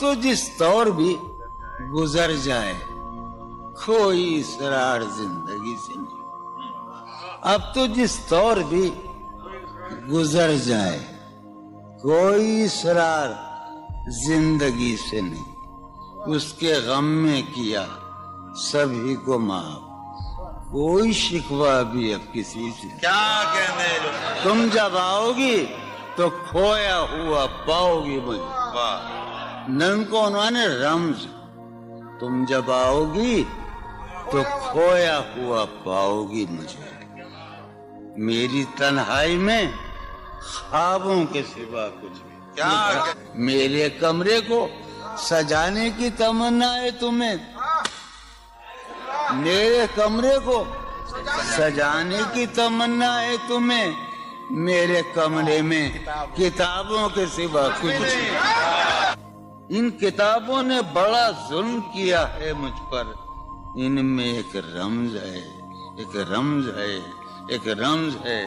تو جس طور بھی گزر جائے کوئی اسرار زندگی سے نہیں. اب تو جس طور بھی گزر جائے کوئی اسرار زندگی سے نہیں. اس کے غم میں کیا سبھی کو معاف, کوئی شکوہ بھی اب کسی سے. کیا کہنے تم جب آؤ گی تو کھویا ہوا پاؤ گی مجھے. نن کو عنوان ہے رمز. تم جب آؤ گی تو کھویا ہوا پاؤ گی مجھے. میری تنہائی میں خوابوں کے سوا کچھ بھی. کیا میرے کمرے کو سجانے کی تمنا ہے تمہیں. میرے کمرے کو سجانے کی تمنا ہے تمہیں. میرے کمرے میں کتابوں کے سوا کچھ نہیں. ان کتابوں نے بڑا ظلم کیا ہے مجھ پر. ان میں ایک رمز ہے, ایک رمز ہے, ایک رمز ہے.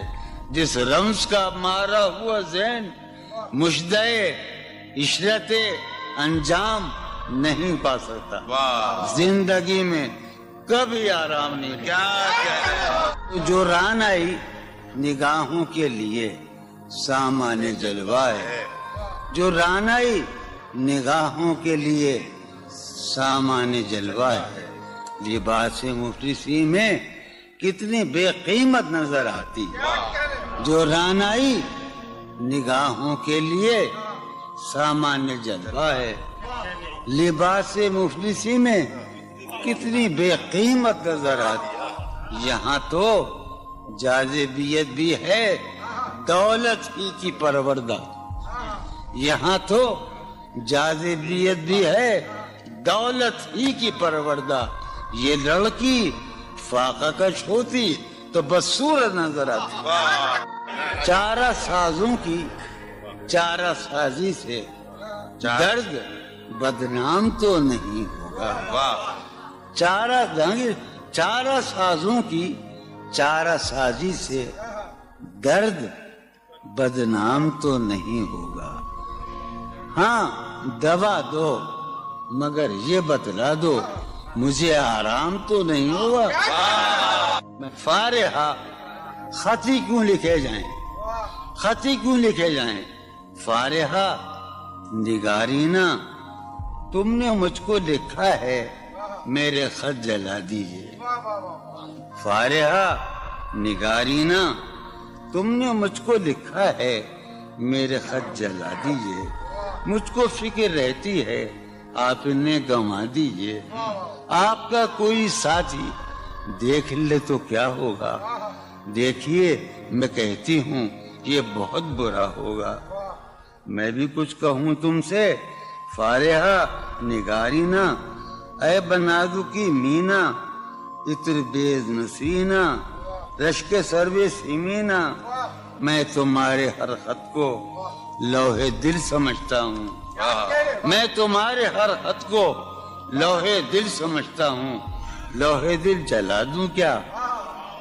جس رمز کا مارا ہوا ذہن مشدے عشرت انجام نہیں پا سکتا. زندگی میں کبھی آرام نہیں. کیا جو ران آئی نگاہوں کے لیے سامان جلوہ ہے. جو ران آئی نگاہوں کے لیے سامان جلوہ ہے. لباس مفلسی میں کتنی بے قیمت نظر آتی. جو رانائی نگاہوں کے لیے سامان جلوہ ہے. لباس مفلسی میں کتنی بے قیمت نظر آتی. یہاں تو جاذبیت بھی ہے دولت ہی کی پروردہ. یہاں تو جاذبیت بھی ہے دولت ہی کی پروردہ. یہ لڑکی فاقہ کش ہوتی تو بدصورت نظر آتی. چارہ سازوں کی چارہ سازی سے درد بدنام تو نہیں ہوگا. چارہ سازوں کی چارہ سازی سے درد بدنام تو نہیں ہوگا. ہاں دوا دو مگر یہ بتلا دو مجھے آرام تو نہیں ہوگا. میں فارحہ خطی کیوں لکھے جائیں, خطی کیوں لکھے جائیں. فارحہ نگارینا تم نے مجھ کو لکھا ہے میرے خط جلا دیجئے. فارحہ نگارینا تم نے مجھ کو لکھا ہے میرے خط جلا دیجئے. مجھ کو فکر رہتی ہے آپ نے گنوا دیجئے. آپ کا کوئی ساتھی دیکھ لے تو کیا ہوگا. دیکھیے میں کہتی ہوں یہ بہت برا ہوگا. میں بھی کچھ کہوں تم سے فارحہ نگارینا. اے بنادو کی مینا اتر بیز نسینا رشک سروے سیمینا. میں تمہارے ہر خط کو لوہے دل سمجھتا ہوں. میں تمہارے ہر خط کو لوہے دل سمجھتا ہوں. لوہے دل جلا دوں کیا.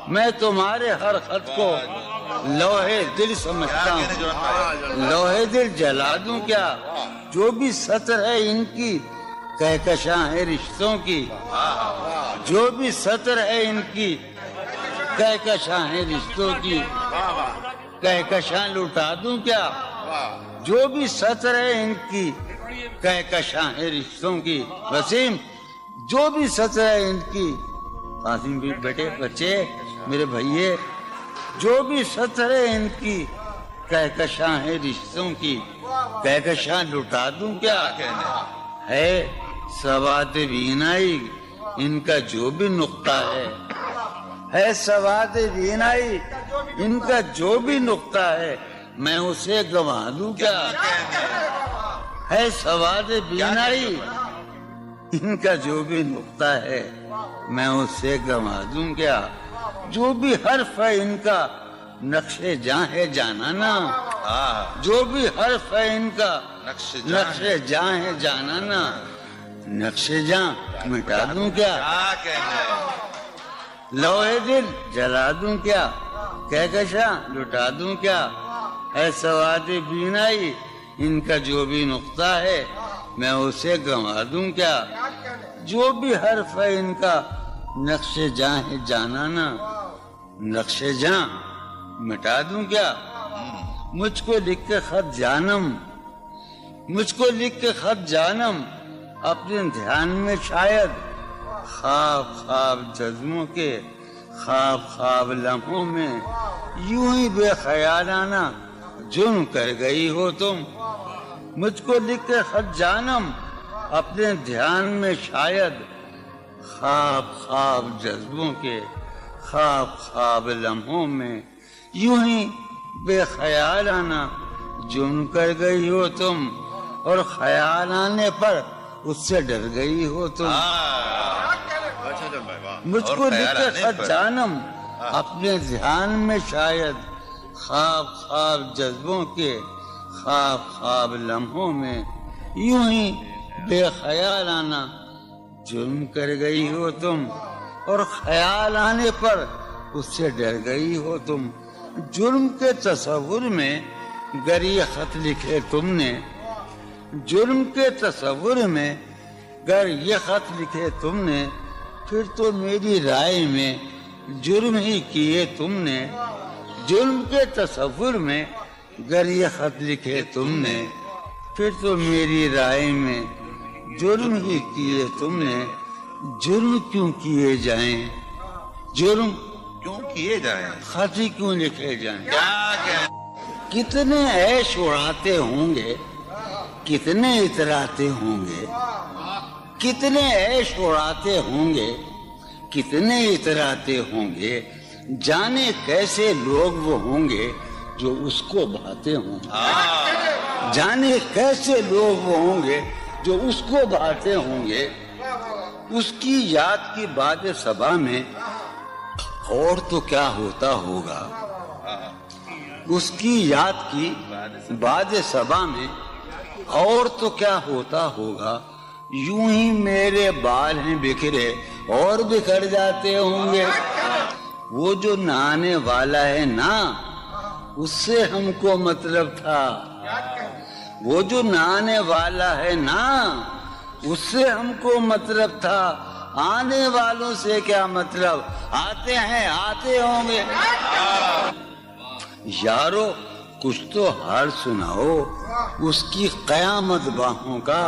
میں تمہارے ہر خط کو لوہے دل سمجھتا ہوں. لوہے دل جلا دوں کیا. جو بھی سطر ہے ان کی کہکشاں ہے رشتوں کی. جو بھی سطر ہے ان کی کہکشاں ہے رشتوں کی. کہکشاں لٹا دوں کیا. جو بھی سطر ہے ان کی کہکشاں ہے رشتوں کی. وسیم جو بھی سطر ہے ان کی. قاسم بھی بیٹے بچے میرے بھائیے جو بھی سطر ہے ان کی کہکشاں ہے رشتوں کی. کہکشاں لٹا دوں کیا. ہے سواد بینائی ان کا جو بھی نقطہ ہے سواد بینائی ان کا جو بھی نقطہ ہے میں اسے گنوا دوں کیا. ہے سواد بینائی ان کا جو بھی نقطہ ہے میں اسے گنوا دوں کیا. جو بھی حرف ہے ان کا نقش جاں ہے جانانا. جو بھی حرف ہے ان کا نقش جاں ہے جانانا. نقش جاں مٹا دوں کیا. لوہے دل جلا دوں کیا. کہکشاں لٹا دوں کیا. ہے سواد بینائی ان کا جو بھی نقطہ ہے میں اسے گنوا دوں کیا؟ جو بھی حرف ہے ان کا نقش جاں ہے جانانا، نقش جاں مٹا دوں کیا؟ مجھ کو لکھ کے خط جانم، مجھ کو لکھ کے خط جانم، اپنے دھیان میں شاید خواب خواب جذبوں کے، خواب خواب لمحوں میں یوں ہی بے خیالانہ جرم کر گئی ہو تم۔ مجھ کو لکھ کے خط جانم، اپنے دھیان میں شاید خواب خواب جذبوں کے، خواب خواب لمحوں میں یوں ہی بے خیالانہ جرم کر گئی ہو تم، اور خیال آنے پر اس سے ڈر گئی ہو تم۔ مجھ کو لکھ کے خط جانم، اپنے دھیان میں شاید خواب خواب جذبوں کے، خواب خواب لمحوں میں یوں ہی بے خیالانہ جرم کر گئی ہو تم، اور خیال آنے پر اس سے ڈر گئی ہو تم۔ جرم کے تصور میں گر یہ خط لکھے تم نے، جرم کے تصور میں گر یہ خط لکھے تم نے، پھر تو میری رائے میں جرم ہی کیے تم نے۔ جرم کے تصور میں گر یہ خط لکھے تم نے، پھر تو میری رائے میں جرم ہی کیے تم نے۔ جرم کیوں کیے جائیں، جرم کیوں کیے جائیں، خط ہی کیوں لکھے جائیں؟ کیا کتنے عیش اڑاتے ہوں گے، کتنے اتراتے ہوں گے، کتنے عیش اڑاتے ہوں گے، کتنے اتراتے ہوں گے، جانے کیسے لوگ وہ ہوں گے جو اس کو بھاتے ہوں گے، جانے کیسے لوگ وہ ہوں گے جو اس کو بھاتے ہوں گے۔ اس کی یاد کی باد صبا میں اور تو کیا ہوتا ہوگا، اس کی یاد کی باد صبا میں اور تو کیا ہوتا ہوگا، یوں ہی میرے بال ہیں بکھرے اور بکھر جاتے ہوں گے۔ وہ جو نہانے والا ہے نا، اس سے ہم کو مطلب تھا، وہ جو نہانے والا ہے نا، اس سے ہم کو مطلب تھا، آنے والوں سے کیا مطلب، آتے ہیں آتے ہوں گے۔ یارو کچھ تو حال سناؤ اس کی قیامت باہوں کا،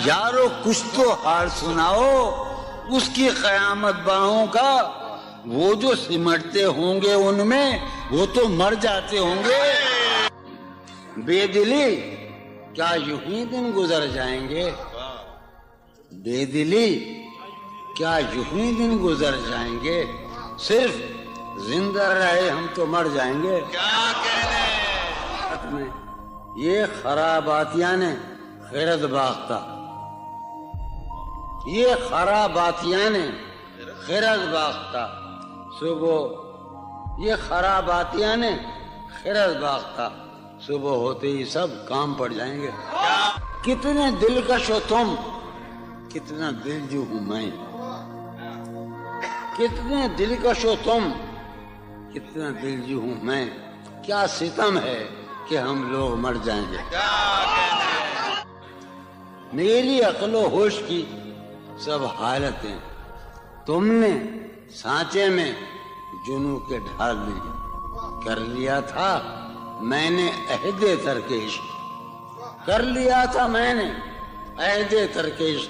یارو کچھ تو حال سناؤ اس کی قیامت باہوں کا، وہ جو سمٹتے ہوں گے ان میں وہ تو مر جاتے ہوں گے۔ بے دلی کیا یوں ہی دن گزر جائیں گے، بے دلی کیا یوں ہی دن گزر جائیں گے، صرف زندہ رہے ہم تو مر جائیں گے۔ کیا کہنے، یہ خراباتیاں نے خیرت باختہ، یہ خراباتیاں نے خیرت باختہ، صبح یہ خراباتیاں نے خیرت باختہ، صبح ہوتے ہی سب کام پڑ جائیں گے۔ کتنے دلکش ہو تم، کتنا دلجو ہوں میں، کتنے دلکش ہو تم، کتنا دلجو ہوں میں، کیا ستم ہے کہ ہم لوگ مر جائیں گے۔ میری عقل و ہوش کی سب حالتیں تم نے سانچے میں جنوں کے ڈھال میں کر لیا تھا، میں نے عہد ترکش کر لیا تھا، میں نے عہد ترکش،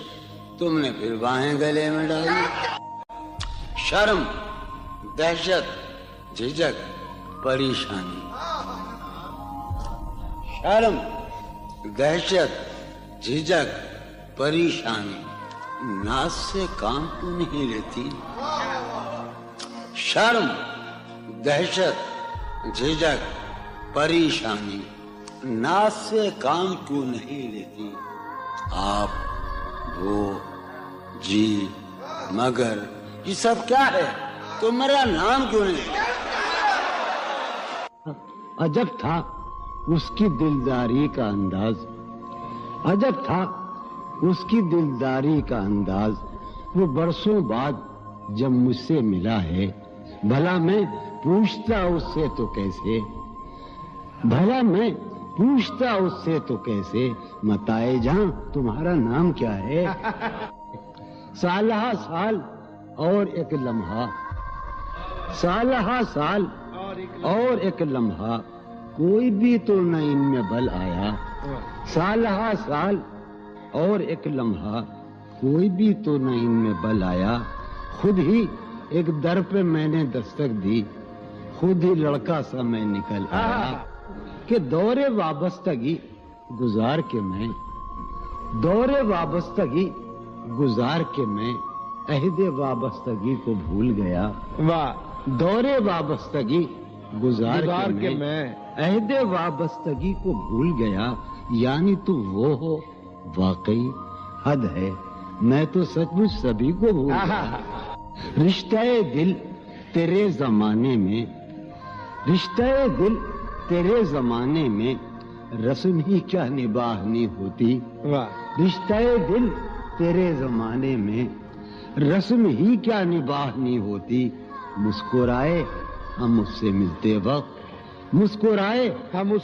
تم نے پھر باہیں گلے میں ڈالی۔ شرم، دہشت، جھجک، پریشانی، شرم، دہشت، جھجک، پریشانی، ناز سے کام کیوں نہیں لیتی؟ شرم، دہشت، جھجک، پریشانی، ناز سے کام کیوں نہیں لیتی؟ آپ، وہ، جی، مگر، یہ سب کیا ہے؟ تو میرا نام کیوں نہیں؟ عجب تھا اس کی دلداری کا انداز، عجب تھا اس کی دلداری کا انداز، وہ برسوں بعد جب مجھ سے ملا ہے، بھلا میں پوچھتا اس سے تو کیسے، بھلا میں پوچھتا اس سے تو کیسے متائے جہاں تمہارا نام کیا ہے؟ سالہ سال اور ایک لمحہ، سالہ سال اور ایک لمحہ، کوئی بھی تو نہ ان میں بل آیا۔ سالہ سال اور ایک لمحہ، کوئی بھی تو نہ ان میں بل آیا۔ خود ہی ایک در پہ میں نے دستک دی، خود ہی لڑکا سا میں نکل آیا کہ دور وابستگی گزار کے میں، دور وابستگی گزار کے میں عہد وابستگی کو بھول گیا۔ دور وابستگی گزار کے میں عہد وابستگی کو بھول گیا، یعنی تو وہ ہو واقعی حد ہے، میں تو سچ مچ سبھی کو بھول گیا۔ رشتہ دل تیرے زمانے میں، رشتہ دل تیرے زمانے میں رسم ہی کیا نباہنی ہوتی۔ رشتہ دل تیرے زمانے میں رسم ہی کیا نباہنی ہوتی۔ مسکرائے ہم اس سے ملتے وقت، مسکرائے ہم اس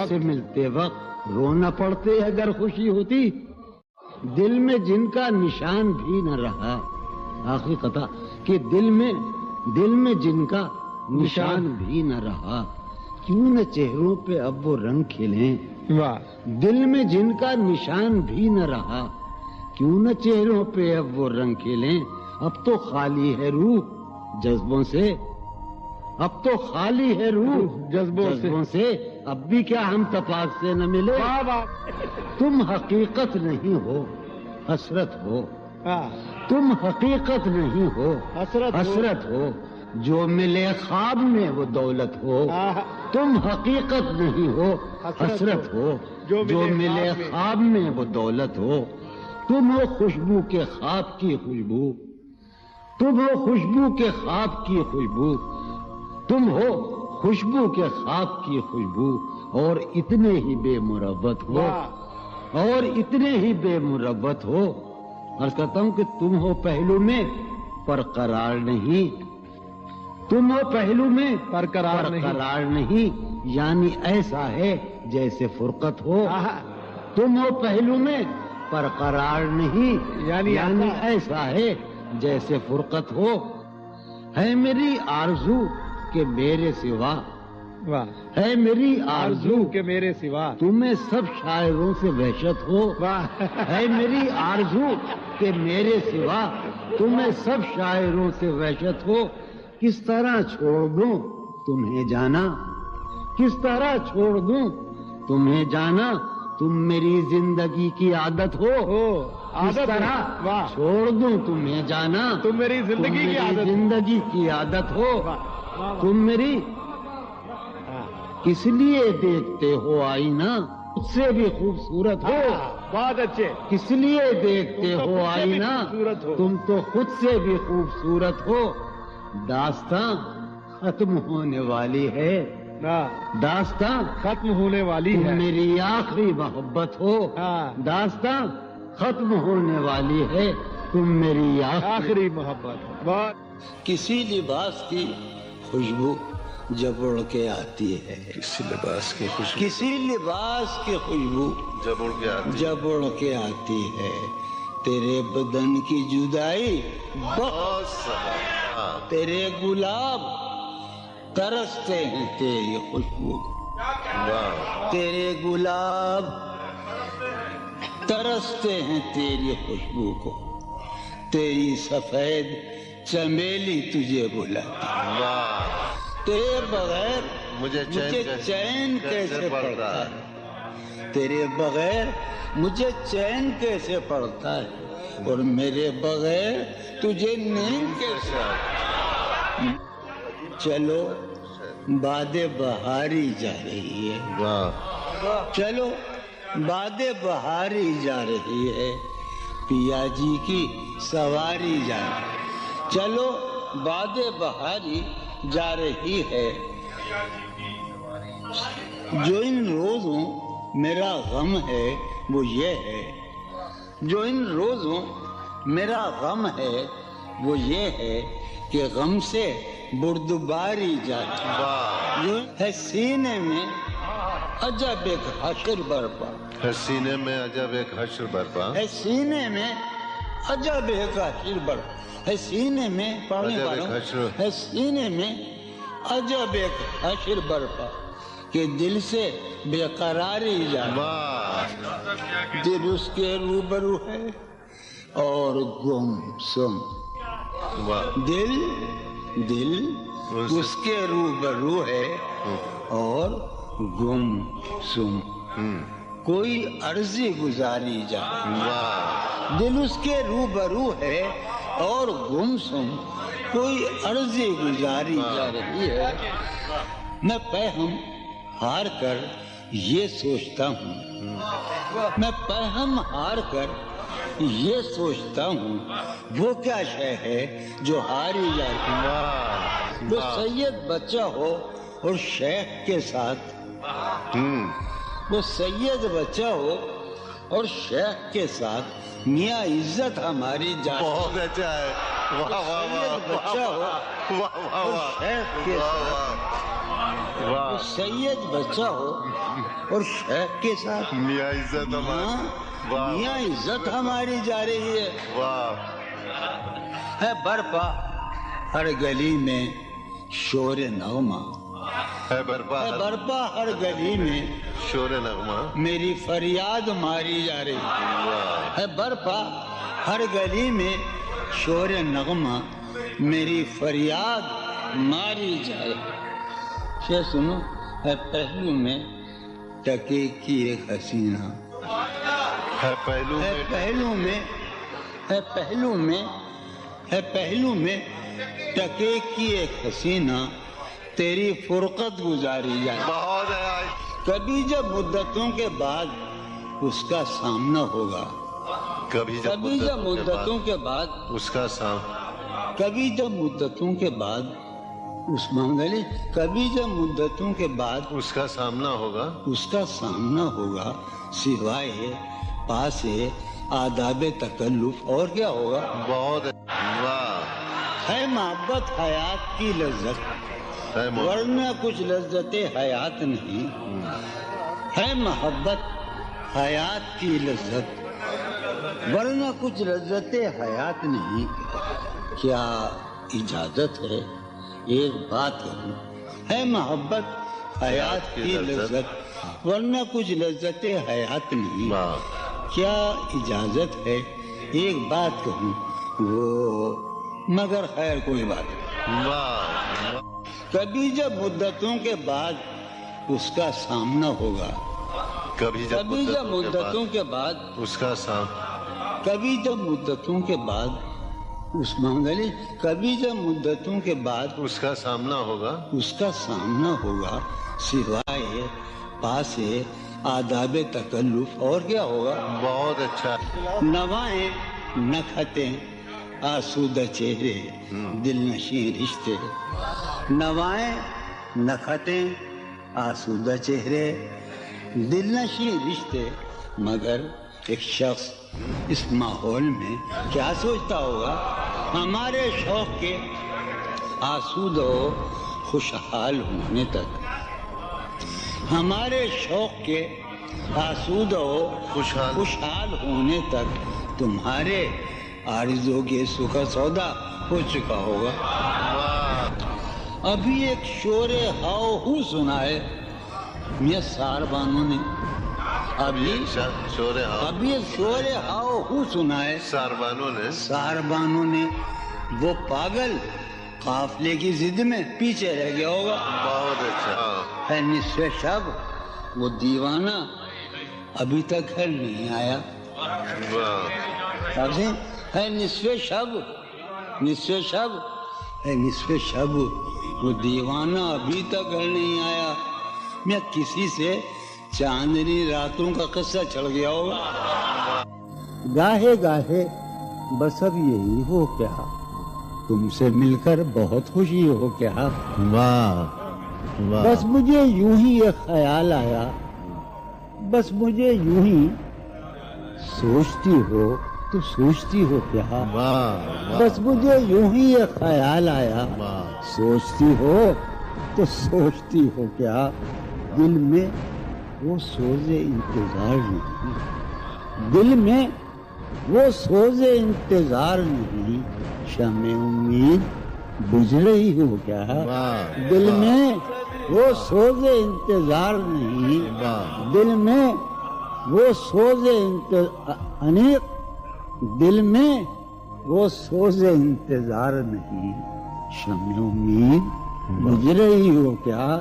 سے ملتے وقت رونا پڑتے اگر خوشی ہوتی۔ دل میں جن کا نشان بھی نہ رہا، آخری قطع کہ دل میں جن کا نشان بھی نہ رہا، کیوں نہ چہروں پہ اب وہ رنگ کھلیں۔ دل میں جن کا نشان بھی نہ رہا، کیوں نہ چہروں پہ اب وہ رنگ کھلیں۔ اب تو خالی ہے روح جذبوں سے، اب تو خالی ہے روح جذبوں سے، اب بھی کیا ہم تپاک سے نہ ملے۔ تم حقیقت نہیں ہو حسرت ہو، تم حقیقت نہیں ہو حسرت ہو، جو ملے خواب میں وہ دولت ہو۔ تم حقیقت نہیں ہو حسرت ہو، جو ملے خواب میں وہ دولت ہو۔ تم ہو خوشبو کے خواب کی خوشبو، تم ہو خوشبو کے خواب کی خوشبو، تم ہو خوشبو کے خواب کی خوشبو، اور اتنے ہی بے مربت ہو، اور اتنے ہی بے مربت ہو۔ عرض کرتا ہوں کہ تم ہو پہلو میں پر قرار نہیں، تم ہو پہلو میں پر قرار نہیں، یعنی ایسا ہے جیسے فرقت ہو۔ تم ہو پہلو میں پر قرار نہیں، یعنی ایسا ہے جیسے فرقت ہو۔ ہے میری آرزو کہ میرے سوا، ہے میری آرزو کہ میرے سوا تمہیں سب شاعروں سے وحشت ہو۔ ہے میری آرزو کہ میرے سوا تمہیں سب شاعروں سے وحشت ہو۔ کس طرح چھوڑ دوں تمہیں جانا، کس طرح چھوڑ دوں تمہیں جانا، تم میری زندگی کی عادت ہو۔ کس طرح چھوڑ دوں تمہیں جانا، تم میری زندگی کی عادت ہو۔ تم میری کس لیے دیکھتے ہو آئینہ، خود سے بھی خوبصورت ہو۔ بہت اچھے۔ کس لیے دیکھتے ہو آئینہ، تم تو خود سے بھی خوبصورت ہو۔ داستاں ختم ہونے والی ہے، داستاں ختم ہونے والی ہے، تم میری آخری محبت ہو۔ داستاں ختم ہونے والی ہے، تم میری آخری محبت ہو۔ کسی لباس کی خوشبو جب اڑ کے آتی ہے، کسی لباس کی خوشبو، کسی لباس کی خوشبو جب اڑ کے آتی ہے، تیرے بدن کی جدائی بہت سخت، تیرے گلاب ترستے ہیں تیری خوشبو، تیرے گلاب ترستے ہیں تیری خوشبو کو، تیری سفید چمیلی تجھے بلاتی، تیرے بغیر مجھے چین کیسے پڑتا ہے، تیرے بغیر مجھے چین کیسے پڑتا ہے، اور میرے بغیر تجھے نیند کیسے آتی ہے۔ چلو باد بہاری جا رہی ہے، چلو باد بہاری جا رہی ہے، پیا جی کی سواری جا رہی ہے، چلو باد بہاری جا رہی ہے۔ جو ان روزوں میرا غم ہے وہ یہ ہے، جو ان روزوں میرا غم ہے وہ یہ ہے کہ غم سے بردباری جاتی، جو ہے سینے میں عجب ایک حشر برپا ہے سینے میں عجب ایک حشر برپا ہے سینے میں عجب ایک حشر برپا ہے سینے میں پڑھنے عجب والوں ایک حشر ہے سینے میں عجب ایک حشر برپا کہ دل سے بے قراری جائے واہ دل اس کے روبرو ہے اور گم سم واہ دل اس کے روبرو ہے اور گم سم کوئی عرضی گزاری جائے واہ دل اس کے روبرو ہے اور گم سم کوئی عرضی گزاری جا رہی ہے میں پہم ہار کر یہ سوچتا ہوں میں پہم ہار کر یہ سوچتا ہوں وہ کیا شے ہے جو ہاری جاتی ہے وہ سید بچہ ہو اور شیخ کے ساتھ وہ سید بچہ ہو اور شیخ کے ساتھ میاں عزت ہماری جائے بہت اچھا ہے واہ واہ سید بچہ ہو واہ واہ اور واہ شیخ کے ساتھ وہ واہ سید بچہ ہو اور شیخ کے ساتھ میاں عزت ہماری واہ میاں عزت ہماری جا رہی ہے واہ ہے برپا ہر گلی میں شور نغمہ ہے برپا ہے برپا ہر گلی میں شور نغمہ میری فریاد ماری جا رہی واہ ہے برپا ہر گلی میں شور نغمہ میری فریاد ماری جائے شے سنو ہے پہلو میں ٹکے کی ایک حسینہ ہے پہلو ہے میں پہلو میں ہے پہلو میں ہے پہلو میں ٹکے کی ایک حسینہ تیری فرقت گزاری جائے بہت ہے کبھی جب مدتوں کے بعد اس کا سامنا ہوگا کبھی کبھی جب مدتوں کے بعد اس کا سام کبھی جب مدتوں کے بعد اس منگلی کبھی جب مدتوں کے بعد اس کا سامنا ہوگا اس کا سامنا ہوگا سوائے پاس آداب تکلف اور کیا ہوگا بہت واہ ہے محبت حیات کی لذت ہے ورنہ کچھ لذت حیات نہیں ہے محبت حیات کی لذت ورنہ کچھ لذت حیات نہیں کیا اجازت ہے ایک بات کروں ہے محبت حیات کی لذت ورنہ کچھ لذت حیات نہیں واہ کیا اجازت ہے ایک بات کہوں وہ مگر خیر کوئی بات نہیں واہ کبھی جب مدتوں کے بعد اس کا سامنا ہوگا کبھی کبھی جب مدتوں کے بعد اس کا سام کبھی جب مدتوں کے بعد اس منگلی کبھی جب مدتوں کے بعد اس کا سامنا ہوگا اس کا سامنا ہوگا سوائے پاس آداب تکلف اور کیا ہوگا بہت اچھا نوائیں نکھتیں آسودہ چہرے دل نشیں رشتے نوائیں نکھتیں آسودہ چہرے دل نشیں رشتے مگر ایک شخص اس ماحول میں کیا سوچتا ہوگا ہمارے شوق کے آسودہ و خوشحال ہونے تک ہمارے شوق کے آسودہ و خوشحال ہونے تک تمہارے آرزو کے سکھا سودا ہو چکا ہوگا ابھی ایک شور ہاؤ ہو سنا ہے میاں سار بانو نے ابھی ایک شور ہاؤ ہو سنا ہے سار بانو نے وہ پاگل قافلے کی ضد میں پیچھے رہ گیا ہوگا بہت اچھا ہے نصف شب وہ دیوانہ ابھی تک گھر نہیں آیا ہے نصف شب ہے نصف شب وہ دیوانہ ابھی تک گھر نہیں آیا میں کسی سے چاندنی راتوں کا قصہ چڑھ گیا ہوگا گاہے گاہے بس اب یہی ہو کیا تم سے مل کر بہت خوشی ہو کیا بس مجھے یوں ہی ایک خیال آیا بس مجھے یوں ہی سوچتی ہو تو سوچتی ہو کیا بس مجھے یوں ہی ایک خیال آیا سوچتی ہو تو سوچتی ہو کیا دل میں وہ سوز انتظار نہیں، دل میں وہ سوز انتظار نہیں، شمع امید بجھ رہی ہو کیا؟ واہ، دل واہ، میں وہ سوز انتظار نہیں، واہ، دل میں وہ سوز انیق، دل میں وہ سوز انتظار نہیں، شمع امید بجھ رہی ہو کیا؟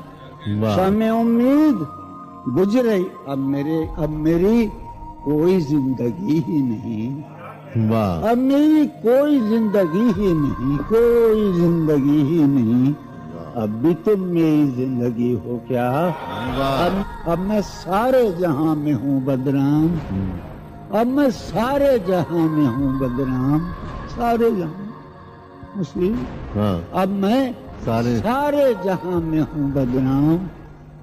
واہ، شمع امید بجھ رہی، اب میری کوئی زندگی ہی نہیں، واہ، اب میری کوئی زندگی ہی نہیں، کوئی زندگی ہی نہیں، اب بھی تم میری زندگی ہو کیا؟ واہ، اب میں سارے جہاں میں ہوں بدنام، اب میں سارے جہاں میں ہوں بدنام، سارے جہاں مسلم، ہاں، اب میں سارے سارے جہاں میں ہوں بدنام،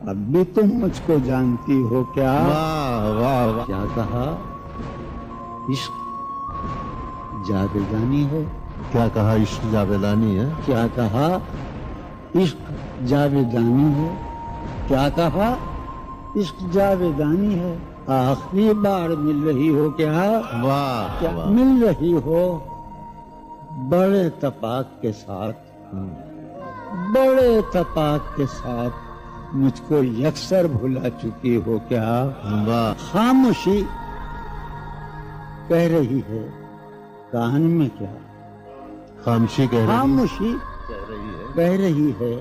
اب بھی تم مجھ کو جانتی ہو کیا؟ واہ، واہ، واہ، کیا کہا؟ عشق جاویدانی ہے، کیا کہا؟ عشق جاویدانی ہے، کیا کہا؟ عشق جاویدانی ہے، کیا کہا؟ عشق جاویدانی ہے، آخری بار مل رہی ہو کیا؟ واہ، کیا واہ، مل رہی ہو بڑے تپاک کے ساتھ، بڑے تپاک کے ساتھ، مجھ کو یکسر بھلا چکی ہو کیا؟ واہ، خاموشی کہہ رہی ہے، کان میں کیا؟ خاموشی کہہ رہی خاموشی ہے، کہہ رہی ہے،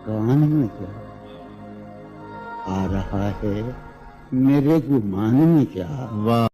کان میں کیا؟ آ رہا ہے میرے گمان میں کیا؟ واہ،